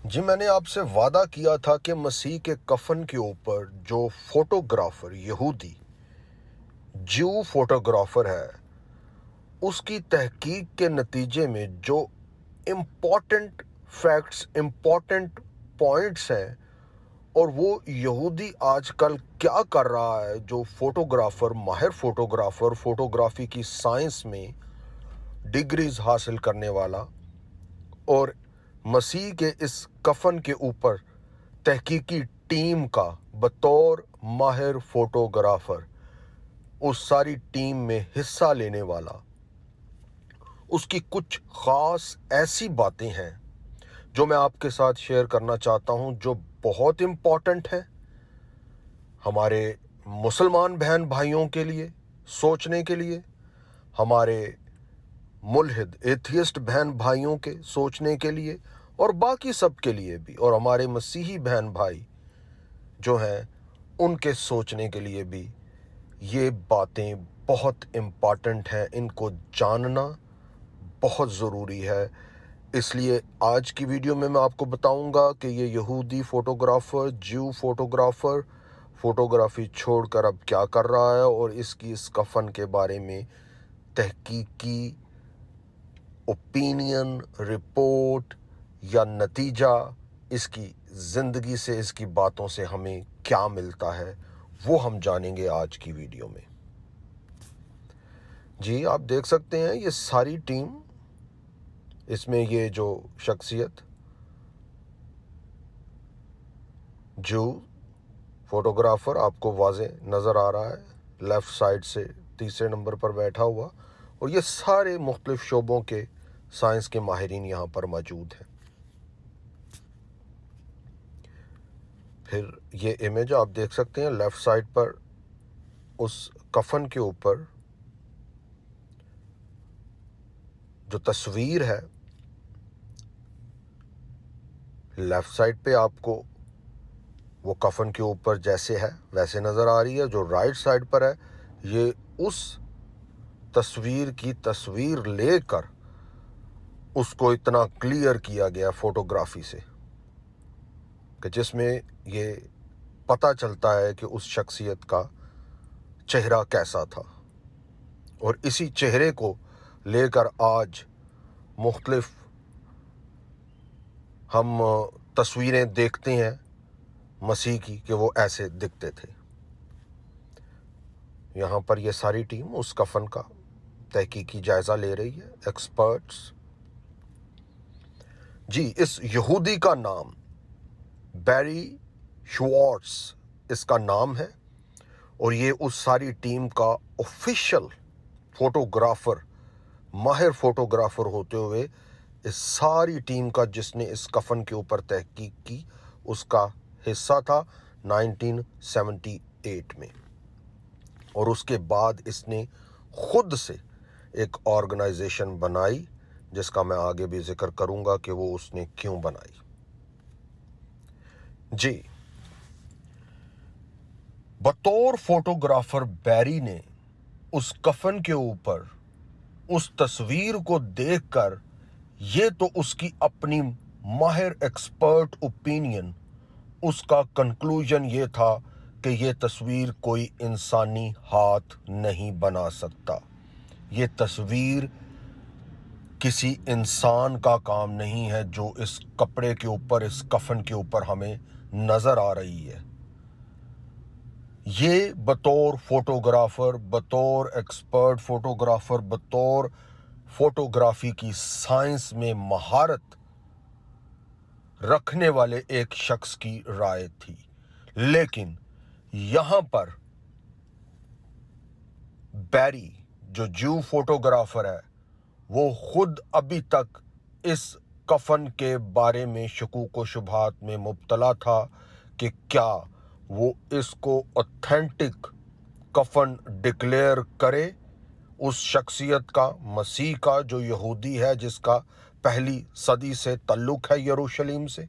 जी, मैंने आपसे वादा किया था कि मसीह के कफन के ऊपर जो फोटोग्राफर यहूदी ज्यू फोटोग्राफर है, उसकी तहकीक के नतीजे में जो इम्पॉर्टेंट फैक्ट्स, इम्पॉर्टेंट पॉइंट्स हैं, और वो यहूदी आजकल क्या कर रहा है, जो फोटोग्राफर, माहिर फोटोग्राफर, फोटोग्राफी की साइंस में डिग्रीज हासिल करने वाला, और मसीह के इस कफन के ऊपर तहकीकी टीम का बतौर माहिर फोटोग्राफर उस सारी टीम में हिस्सा लेने वाला, उसकी कुछ ख़ास ऐसी बातें हैं जो मैं आपके साथ शेयर करना चाहता हूं, जो बहुत इम्पॉर्टेंट है हमारे मुसलमान बहन भाइयों के लिए सोचने के लिए, हमारे मुल्हिद एथियस्ट बहन भाइयों के सोचने के लिए, और बाकी सब के लिए भी, और हमारे मसीही बहन भाई जो हैं उनके सोचने के लिए भी। ये बातें बहुत इम्पॉर्टेंट हैं, इनको जानना बहुत ज़रूरी है। इसलिए आज की वीडियो में मैं आपको बताऊंगा कि ये यहूदी फ़ोटोग्राफ़र, ज्यू फ़ोटोग्राफ़र फ़ोटोग्राफ़ी छोड़कर अब क्या कर रहा है, और इसकी इस कफन के बारे में तहकीकी ओपिनियन, रिपोर्ट या नतीजा, इसकी ज़िंदगी से, इसकी बातों से हमें क्या मिलता है, वो हम जानेंगे आज की वीडियो में। जी, आप देख सकते हैं ये सारी टीम, इसमें ये जो शख्सियत जो फोटोग्राफर आपको वाज़े नज़र आ रहा है, लेफ़्ट साइड से तीसरे नंबर पर बैठा हुआ, और ये सारे मुख्तलिफ शोबों के साइंस के माहिरीन यहाँ पर मौजूद हैं। फिर ये इमेज आप देख सकते हैं लेफ़्ट साइड पर, उस कफन के ऊपर जो तस्वीर है, लेफ़्ट साइड पे आपको वो कफन के ऊपर जैसे है वैसे नज़र आ रही है। जो राइट साइड पर है, ये उस तस्वीर की तस्वीर लेकर उसको इतना क्लियर किया गया फोटोग्राफी से कि जिसमें ये पता चलता है कि उस शख्सियत का चेहरा कैसा था। और इसी चेहरे को लेकर आज मुख्तलिफ हम तस्वीरें देखते हैं मसीह की कि वो ऐसे दिखते थे। यहाँ पर ये सारी टीम उस कफन का तहकीकी जायज़ा ले रही है, एक्सपर्ट्स। जी, इस यहूदी का नाम बैरी श्वार्ट्ज इसका नाम है, और ये उस सारी टीम का ऑफिशियल फोटोग्राफर, माहिर फोटोग्राफर होते हुए इस सारी टीम का, जिसने इस कफन के ऊपर तहकीक की, उसका हिस्सा था 1978 में। और उसके बाद इसने खुद से एक ऑर्गेनाइजेशन बनाई, जिसका मैं आगे भी जिक्र करूंगा कि वो उसने क्यों बनाई। जी, बतौर फोटोग्राफर बैरी ने उस कफन के ऊपर उस तस्वीर को देखकर, ये तो उसकी अपनी माहिर एक्सपर्ट ओपिनियन, उसका कंक्लूजन ये था कि ये तस्वीर कोई इंसानी हाथ नहीं बना सकता, ये तस्वीर किसी इंसान का काम नहीं है जो इस कपड़े के ऊपर, इस कफन के ऊपर हमें नज़र आ रही है। ये बतौर फोटोग्राफर, बतौर एक्सपर्ट फोटोग्राफर, बतौर फोटोग्राफी की साइंस में महारत रखने वाले एक शख्स की राय थी। लेकिन यहां पर बैरी जो ज्यू फोटोग्राफर है, वो खुद अभी तक इस कफन के बारे में शकूक व शुबहात में मुब्तला था कि क्या वो इसको ऑथेंटिक कफन डिक्लेयर करे उस शख्सियत का, मसीह का, जो यहूदी है, जिसका पहली सदी से ताल्लुक है यरूशलेम से।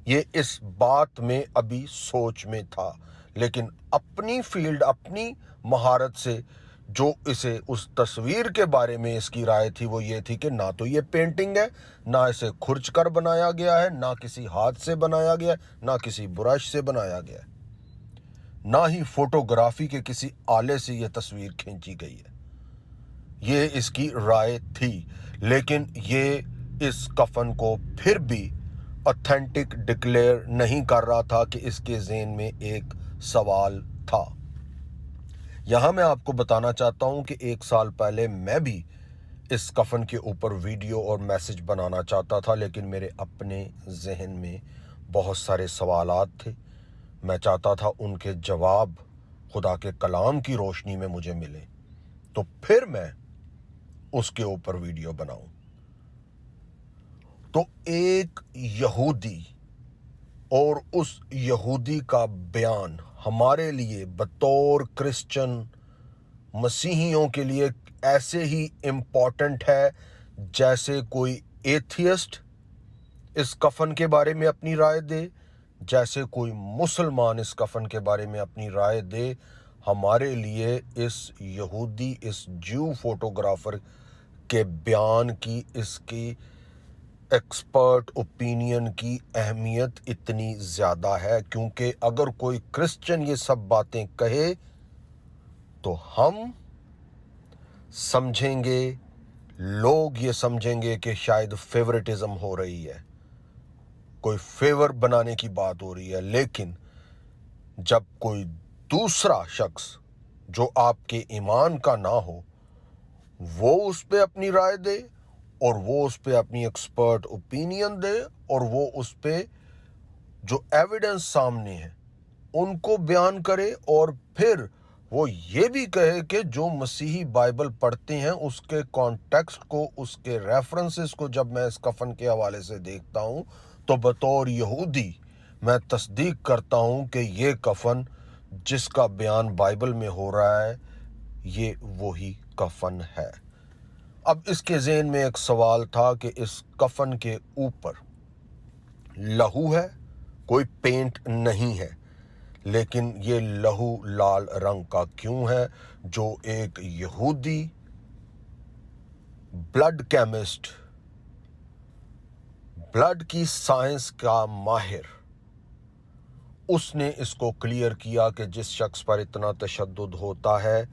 ये इस बात में अभी सोच में था, लेकिन अपनी फील्ड, अपनी महारत से जो इसे उस तस्वीर के बारे में इसकी राय थी वो ये थी कि ना तो ये पेंटिंग है, ना इसे खुरच कर बनाया गया है, ना किसी हाथ से बनाया गया है, ना किसी ब्रश से बनाया गया है, ना ही फोटोग्राफी के किसी आले से ये तस्वीर खींची गई है। ये इसकी राय थी, लेकिन ये इस कफन को फिर भी ऑथेंटिक डिक्लेयर नहीं कर रहा था कि इसके ज़हन में एक सवाल था। यहाँ मैं आपको बताना चाहता हूँ कि 1 साल पहले मैं भी इस कफन के ऊपर वीडियो और मैसेज बनाना चाहता था, लेकिन मेरे अपने जहन में बहुत सारे सवालात थे। मैं चाहता था उनके जवाब खुदा के कलाम की रोशनी में मुझे मिले, तो फिर मैं उसके ऊपर वीडियो बनाऊं। तो एक यहूदी और उस यहूदी का बयान हमारे लिए बतौर क्रिश्चियन मसीहियों के लिए ऐसे ही इम्पॉर्टेंट है जैसे कोई एथियस्ट इस कफन के बारे में अपनी राय दे, जैसे कोई मुसलमान इस कफन के बारे में अपनी राय दे। हमारे लिए इस यहूदी, इस ज्यू फोटोग्राफर के बयान की, इसकी एक्सपर्ट ओपिनियन की अहमियत इतनी ज़्यादा है, क्योंकि अगर कोई क्रिश्चियन ये सब बातें कहे तो हम समझेंगे, लोग ये समझेंगे कि शायद फेवरेटिज्म हो रही है, कोई फेवर बनाने की बात हो रही है। लेकिन जब कोई दूसरा शख्स जो आपके ईमान का ना हो वो उस पे अपनी राय दे और वो उस पे अपनी एक्सपर्ट ओपिनियन दे और वो उस पे जो एविडेंस सामने है उनको बयान करे, और फिर वो ये भी कहे कि जो मसीही बाइबल पढ़ते हैं उसके कॉन्टेक्स्ट को, उसके रेफरेंसेस को जब मैं इस कफन के हवाले से देखता हूँ तो बतौर यहूदी मैं तस्दीक करता हूँ कि ये कफन जिसका बयान बाइबल में हो रहा है ये वही कफन है। अब इसके ज़हन में एक सवाल था कि इस कफन के ऊपर लहू है, कोई पेंट नहीं है, लेकिन ये लहू लाल रंग का क्यों है? जो एक यहूदी ब्लड केमिस्ट, ब्लड की साइंस का माहिर, उसने इसको क्लियर किया कि जिस शख्स पर इतना तशद्दुद होता है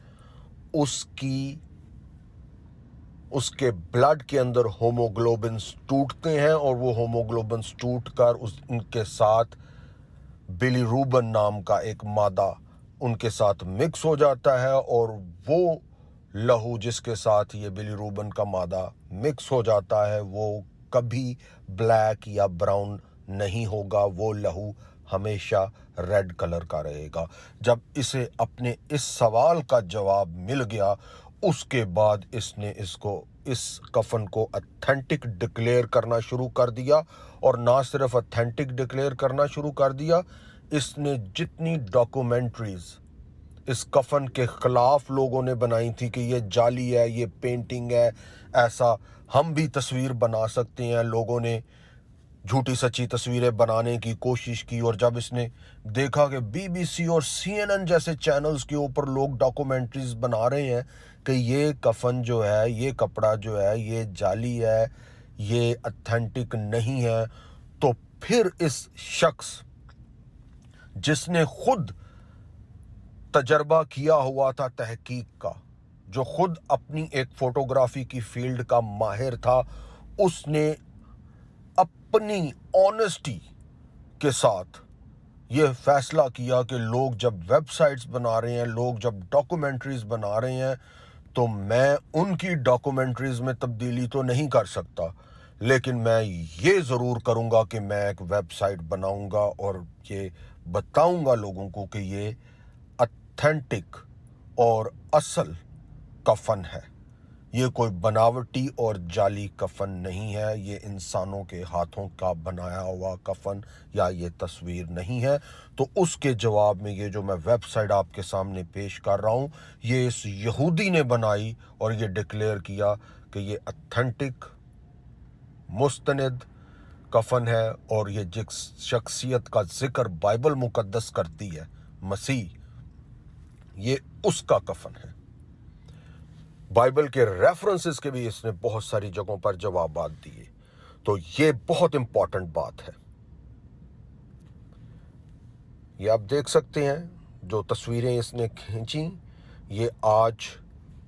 उसके ब्लड के अंदर होमोग्लोबिन्स टूटते हैं और वो होमोग्लोबिन्स टूटकर उनके साथ बिलीरूबिन नाम का एक मादा उनके साथ मिक्स हो जाता है, और वो लहू जिसके साथ ये बिलीरूबिन का मादा मिक्स हो जाता है वो कभी ब्लैक या ब्राउन नहीं होगा, वो लहू हमेशा रेड कलर का रहेगा। जब इसे अपने इस सवाल का जवाब मिल गया उसके बाद इसने इस कफन को ऑथेंटिक डिक्लेयर करना शुरू कर दिया, और ना सिर्फ ऑथेंटिक डिक्लेयर करना शुरू कर दिया, इसने जितनी डॉक्यूमेंट्रीज इस कफन के खिलाफ लोगों ने बनाई थी कि ये जाली है, ये पेंटिंग है, ऐसा हम भी तस्वीर बना सकते हैं, लोगों ने झूठी सच्ची तस्वीरें बनाने की कोशिश की। और जब इसने देखा कि BBC और CNN जैसे चैनल्स के ऊपर लोग डॉक्यूमेंट्रीज बना रहे हैं कि ये कफन जो है, ये कपड़ा जो है, ये जाली है, ये ऑथेंटिक नहीं है, तो फिर इस शख्स जिसने खुद तजर्बा किया हुआ था तहकीक का, जो खुद अपनी एक फोटोग्राफी की फील्ड का माहिर था, उसने अपनी ऑनेस्टी के साथ ये फैसला किया कि लोग जब वेबसाइट्स बना रहे हैं, लोग जब डॉक्यूमेंट्रीज बना रहे हैं, तो मैं उनकी डॉक्यूमेंट्रीज में तब्दीली तो नहीं कर सकता, लेकिन मैं ये ज़रूर करूँगा कि मैं एक वेबसाइट बनाऊँगा और ये बताऊँगा लोगों को कि ये ऑथेंटिक और असल कफन है, ये कोई बनावटी और जाली कफन नहीं है, ये इंसानों के हाथों का बनाया हुआ कफन या ये तस्वीर नहीं है। तो उसके जवाब में ये जो मैं वेबसाइट आपके सामने पेश कर रहा हूँ, ये इस यहूदी ने बनाई और ये डिक्लेयर किया कि ये ऑथेंटिक मुस्तनिद कफन है, और ये जिस शख्सियत का जिक्र बाइबल मुकद्दस करती है, मसीह, ये उसका कफन है। बाइबल के रेफरेंसेस के भी इसने बहुत सारी जगहों पर जवाबात दिए। तो ये बहुत इंपॉर्टेंट बात है। ये आप देख सकते हैं जो तस्वीरें इसने खींची, ये आज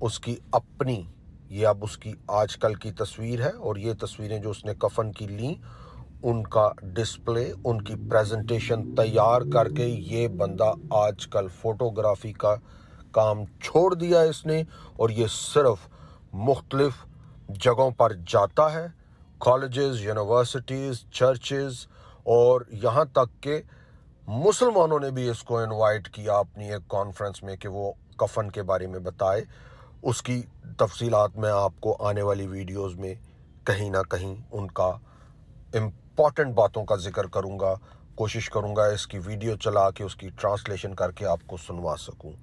उसकी अपनी, ये अब उसकी आजकल की तस्वीर है। और ये तस्वीरें जो उसने कफन की ली, उनका डिस्प्ले, उनकी प्रेजेंटेशन तैयार करके ये बंदा आजकल फोटोग्राफी का काम छोड़ दिया इसने, और ये सिर्फ मुख्तलिफ जगहों पर जाता है, कॉलेजेस, यूनिवर्सिटीज़, चर्चेस, और यहाँ तक के मुसलमानों ने भी इसको इनवाइट किया अपनी एक कॉन्फ्रेंस में कि वो कफन के बारे में बताए। उसकी तफसीलात मैं आपको आने वाली वीडियोस में कहीं ना कहीं उनका इम्पॉर्टेंट बातों का जिक्र करूँगा। कोशिश करूँगा इसकी वीडियो चला के उसकी ट्रांसलेशन करके आपको सुनवा सकूँ।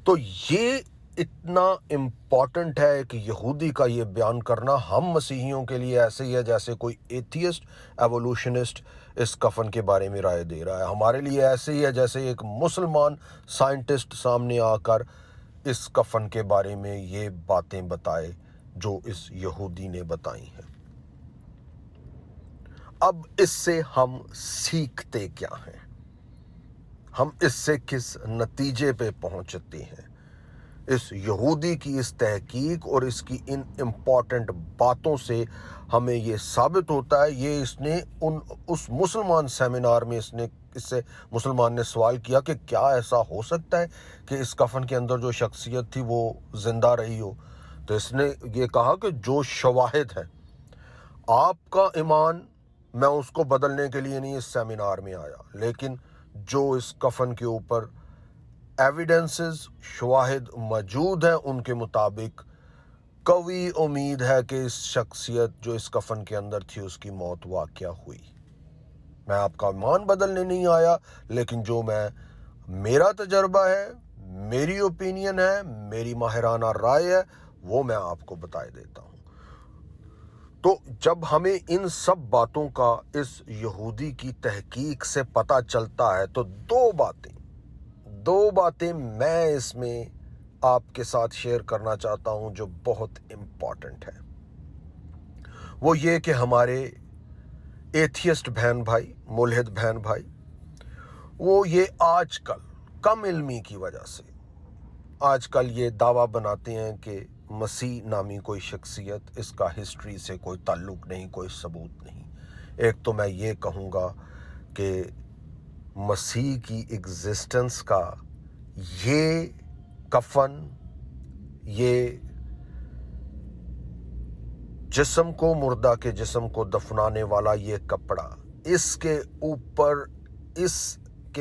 तो ये इतना इम्पॉर्टेंट है कि यहूदी का ये बयान करना हम मसीहियों के लिए ऐसे ही है जैसे कोई एथियस्ट एवोल्यूशनिस्ट इस कफन के बारे में राय दे रहा है। हमारे लिए ऐसे ही है जैसे एक मुसलमान साइंटिस्ट सामने आकर इस कफन के बारे में ये बातें बताए जो इस यहूदी ने बताई हैं। अब इससे हम सीखते क्या हैं, हम इससे किस नतीजे पे पहुंचते हैं? इस यहूदी की इस तहकीक और इसकी इन इम्पॉर्टेंट बातों से हमें ये साबित होता है। ये इसने उस मुसलमान सेमिनार में इससे मुसलमान ने सवाल किया कि क्या ऐसा हो सकता है कि इस कफन के अंदर जो शख्सियत थी वो जिंदा रही हो। तो इसने ये कहा कि जो शवाहिद है, आपका ईमान मैं उसको बदलने के लिए नहीं इस सेमिनार में आया, लेकिन जो इस कफन के ऊपर एविडेंसेस, शवाहिद मौजूद हैं, उनके मुताबिक कवी उम्मीद है कि इस शख्सियत जो इस कफन के अंदर थी उसकी मौत वाक़या हुई। मैं आपका ईमान बदलने नहीं आया, लेकिन जो मेरा तजर्बा है, मेरी ओपिनियन है, मेरी माहिराना राय है, वो मैं आपको बताए देता हूँ। तो जब हमें इन सब बातों का इस यहूदी की तहकीक से पता चलता है तो दो बातें मैं इसमें आपके साथ शेयर करना चाहता हूं जो बहुत इम्पॉर्टेंट है। वो ये कि हमारे एथियस्ट बहन भाई, मुल्हिद बहन भाई, वो ये आजकल कम इल्मी की वजह से आजकल ये दावा बनाते हैं कि मसीह नामी कोई शख्सियत, इसका हिस्ट्री से कोई ताल्लुक़ नहीं, कोई सबूत नहीं। एक तो मैं ये कहूँगा कि मसीह की एग्जिस्टेंस का ये कफन, ये जिस्म को, मुर्दा के जिस्म को दफनाने वाला ये कपड़ा, इसके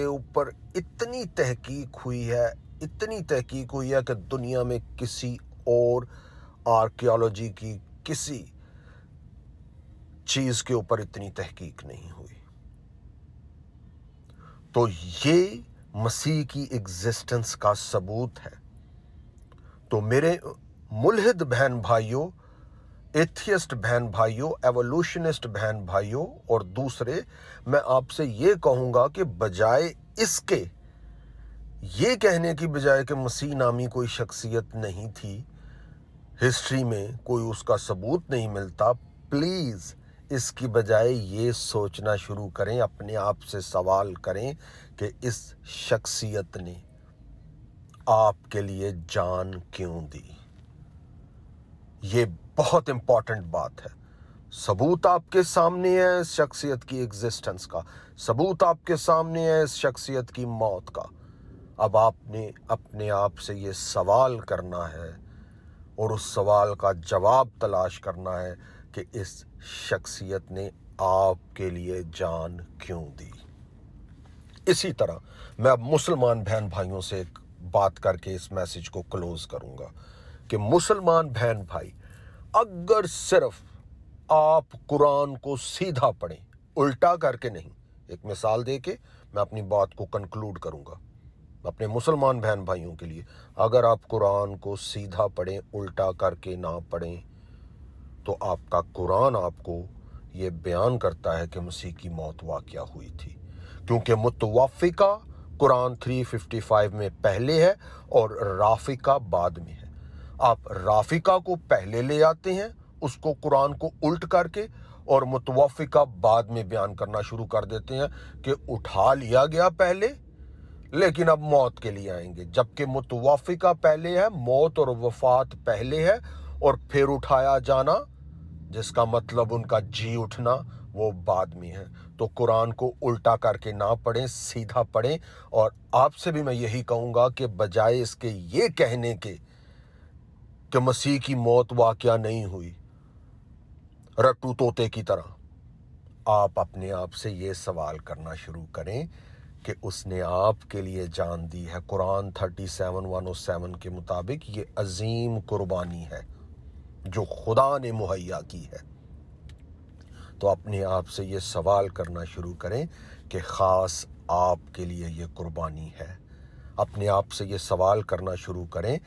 ऊपर इतनी तहकीक हुई है कि दुनिया में किसी और आर्कियोलॉजी की किसी चीज़ के ऊपर इतनी तहकीक नहीं हुई। तो ये मसीह की एग्जिस्टेंस का सबूत है। तो मेरे मुल्हिद बहन भाइयों, एथियस्ट बहन भाइयों, एवोल्यूशनिस्ट बहन भाइयों, और दूसरे, मैं आपसे ये कहूँगा कि बजाय इसके ये कहने की बजाय कि मसीह नामी कोई शख्सियत नहीं थी, हिस्ट्री में कोई उसका सबूत नहीं मिलता, प्लीज़ इसकी बजाय ये सोचना शुरू करें, अपने आप से सवाल करें कि इस शख्सियत ने आपके लिए जान क्यों दी। ये बहुत इंपॉर्टेंट बात है। सबूत आपके सामने है इस शख्सियत की एग्जिस्टेंस का, सबूत आपके सामने है इस शख्सियत की मौत का। अब आपने अपने आप से ये सवाल करना है और उस सवाल का जवाब तलाश करना है कि इस शख्सियत ने आपके लिए जान क्यों दी। इसी तरह मैं अब मुसलमान बहन भाइयों से एक बात करके इस मैसेज को क्लोज करूंगा कि मुसलमान बहन भाई, अगर सिर्फ आप कुरान को सीधा पढ़ें, उल्टा करके नहीं, एक मिसाल दे के मैं अपनी बात को कंक्लूड करूंगा अपने मुसलमान बहन भाइयों के लिए, अगर आप कुरान को सीधा पढ़ें, उल्टा करके ना पढ़ें, तो आपका कुरान आपको ये बयान करता है कि मसीह की मौत वाक़या हुई थी, क्योंकि मुतवफ़िका कुरान 355 में पहले है और राफ़िका बाद में है। آپ رافقہ کو پہلے لے آتے ہیں، اس کو قرآن کو الٹ کر کے، اور متوفقہ بعد میں بیان کرنا شروع کر دیتے ہیں کہ اٹھا لیا گیا پہلے لیکن اب موت کے لیے آئیں گے، جبکہ متوفقہ پہلے ہے، موت اور وفات پہلے ہے، اور پھر اٹھایا جانا جس کا مطلب ان کا جی اٹھنا وہ بعد میں ہے۔ تو قرآن کو الٹا کر کے نہ پڑھیں، سیدھا پڑھیں۔ اور آپ سے بھی میں یہی کہوں گا کہ بجائے اس کے یہ کہنے کے کہ مسیح کی موت واقعہ نہیں ہوئی رٹو طوطے کی طرح، آپ اپنے آپ سے یہ سوال کرنا شروع کریں کہ اس نے آپ کے لیے جان دی ہے۔ قرآن 37:107 کے مطابق یہ عظیم قربانی ہے جو خدا نے مہیا کی ہے۔ تو اپنے آپ سے یہ سوال کرنا شروع کریں کہ خاص آپ کے لیے یہ قربانی ہے۔ اپنے آپ سے یہ سوال کرنا شروع کریں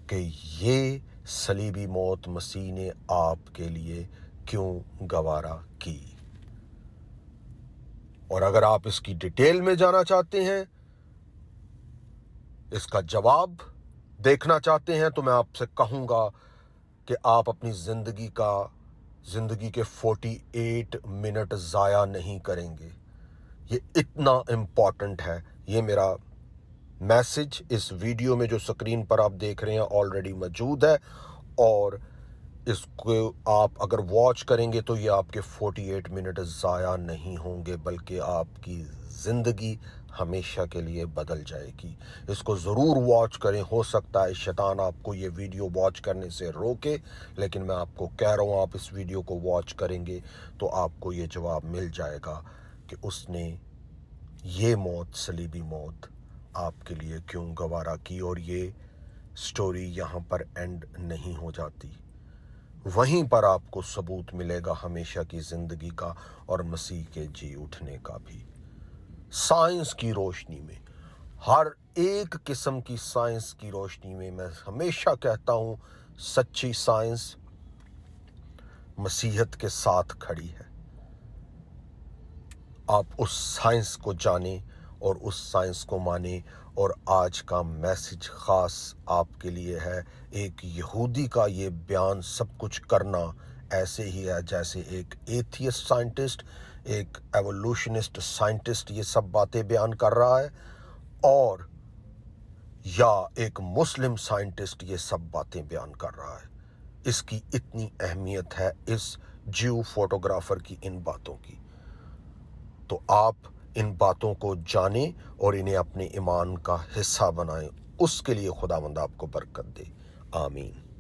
کہ یہ صلیبی موت مسیح نے آپ کے لیے کیوں گوارا کی۔ اور اگر آپ اس کی ڈیٹیل میں جانا چاہتے ہیں، اس کا جواب دیکھنا چاہتے ہیں، تو میں آپ سے کہوں گا کہ آپ اپنی زندگی کے 48 منٹ ضائع نہیں کریں گے۔ یہ اتنا امپورٹنٹ ہے۔ یہ میرا میسج اس ویڈیو میں جو سکرین پر آپ دیکھ رہے ہیں آلریڈی موجود ہے، اور اس کو آپ اگر واچ کریں گے تو یہ آپ کے 48 منٹ ضائع نہیں ہوں گے، بلکہ آپ کی زندگی ہمیشہ کے لیے بدل جائے گی۔ اس کو ضرور واچ کریں۔ ہو سکتا ہے شیطان آپ کو یہ ویڈیو واچ کرنے سے روکے، لیکن میں آپ کو کہہ رہا ہوں آپ اس ویڈیو کو واچ کریں گے تو آپ کو یہ جواب مل جائے گا کہ اس نے یہ موت، صلیبی موت آپ کے لیے کیوں گوارا کی۔ اور یہ سٹوری یہاں پر اینڈ نہیں ہو جاتی، وہیں پر آپ کو ثبوت ملے گا ہمیشہ کی زندگی کا اور مسیح کے جی اٹھنے کا بھی۔ سائنس کی روشنی میں، ہر ایک قسم کی سائنس کی روشنی میں، میں ہمیشہ کہتا ہوں سچی سائنس مسیحیت کے ساتھ کھڑی ہے۔ آپ اس سائنس کو جانیں اور اس سائنس کو مانیں۔ اور آج کا میسج خاص آپ کے لیے ہے۔ ایک یہودی کا یہ بیان سب کچھ کرنا ایسے ہی ہے جیسے ایک ایتھیسٹ سائنٹسٹ، ایک ایوولوشنسٹ سائنٹسٹ یہ سب باتیں بیان کر رہا ہے، اور یا ایک مسلم سائنٹسٹ یہ سب باتیں بیان کر رہا ہے۔ اس کی اتنی اہمیت ہے اس جیو فوٹوگرافر کی ان باتوں کی۔ تو آپ ان باتوں کو جانیں اور انہیں اپنے ایمان کا حصہ بنائیں۔ اس کے لیے خداوند آپ کو برکت دے۔ آمین۔